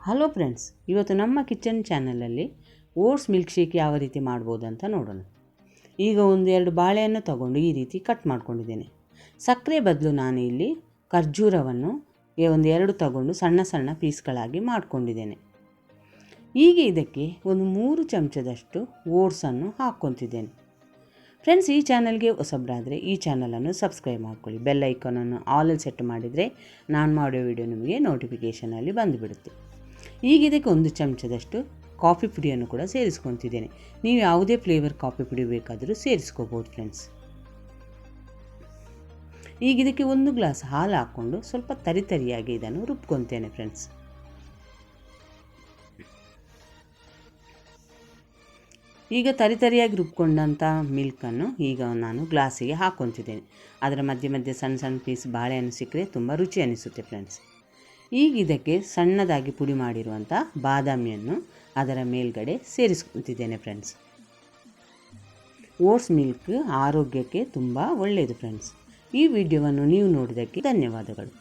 Hello friends, ಇವತ್ತು ನಮ್ಮ kitchen ಚಾನಲಲ್ಲಿ ಓಟ್ಸ್ ಮಿಲ್ಕ್ ಶೇಕ್ ಯಾವ ರೀತಿ ಮಾಡ್ಬೋದು ಅಂತ ನೋಡೋಣ. ಈಗ ಎರಡು ಬಾಳೆಯನ್ನು ತಗೊಂಡು ಈ ರೀತಿ ಕಟ್ ಮಾಡ್ಕೊಂಡಿದ್ದೇನೆ. ಸಕ್ಕರೆ ಬದಲು ನಾನು ಇಲ್ಲಿ ಖರ್ಜೂರವನ್ನು ಎರಡು ತಗೊಂಡು ಸಣ್ಣ ಸಣ್ಣ ಪೀಸ್ಗಳಾಗಿ ಮಾಡ್ಕೊಂಡಿದ್ದೇನೆ. ಈಗ ಇದಕ್ಕೆ 3 ಚಮಚದಷ್ಟು ಓಟ್ಸನ್ನು ಹಾಕ್ಕೊತಿದ್ದೇನೆ. ಫ್ರೆಂಡ್ಸ್, ಈ ಚಾನಲ್ಗೆ ಹೊಸಬರಾದರೆ ಈ ಚಾನಲನ್ನು ಸಬ್ಸ್ಕ್ರೈಬ್ ಮಾಡ್ಕೊಳ್ಳಿ. ಬೆಲ್ ಐಕಾನನ್ನು ಆಲಲ್ಲಿ ಸೆಟ್ ಮಾಡಿದರೆ ನಾನು ಮಾಡೋ ವಿಡಿಯೋ ನಿಮಗೆ ನೋಟಿಫಿಕೇಷನಲ್ಲಿ ಬಂದುಬಿಡುತ್ತೆ. ಈಗ ಇದಕ್ಕೆ 1 ಚಮಚದಷ್ಟು ಕಾಫಿ ಪುಡಿಯನ್ನು ಕೂಡ ಸೇರಿಸ್ಕೊತಿದ್ದೇನೆ. ನೀವು ಯಾವುದೇ ಫ್ಲೇವರ್ ಕಾಫಿ ಪುಡಿ ಬೇಕಾದರೂ ಸೇರಿಸ್ಕೋಬೋದು ಫ್ರೆಂಡ್ಸ್. ಈಗ ಇದಕ್ಕೆ 1 ಗ್ಲಾಸ್ ಹಾಲು ಹಾಕ್ಕೊಂಡು ಸ್ವಲ್ಪ ತರಿಯಾಗಿ ಇದನ್ನು ರುಬ್ಕೊತೇನೆ ಫ್ರೆಂಡ್ಸ್. ಈಗ ತರಿಯಾಗಿ ರುಬ್ಕೊಂಡಂಥ ಮಿಲ್ಕನ್ನು ಈಗ ನಾನು ಗ್ಲಾಸಿಗೆ ಹಾಕ್ಕೊತಿದ್ದೇನೆ. ಅದರ ಮಧ್ಯೆ ಸಣ್ಣ ಸಣ್ಣ ಪೀಸ್ ಬಾಳೆಹಣ್ಣು ಸಿಕ್ಕರೆ ತುಂಬ ರುಚಿ ಅನಿಸುತ್ತೆ ಫ್ರೆಂಡ್ಸ್. ಈಗ ಇದಕ್ಕೆ ಸಣ್ಣದಾಗಿ ಪುಡಿ ಮಾಡಿರುವಂಥ ಬಾದಾಮಿಯನ್ನು ಅದರ ಮೇಲ್ಗಡೆ ಸೇರಿಸ್ಕೊತಿದ್ದೇನೆ ಫ್ರೆಂಡ್ಸ್. ಓಟ್ಸ್ ಮಿಲ್ಕ್ ಆರೋಗ್ಯಕ್ಕೆ ತುಂಬ ಒಳ್ಳೆಯದು ಫ್ರೆಂಡ್ಸ್. ಈ ವಿಡಿಯೋವನ್ನು ನೀವು ನೋಡಿದ್ದಕ್ಕೆ ಧನ್ಯವಾದಗಳು.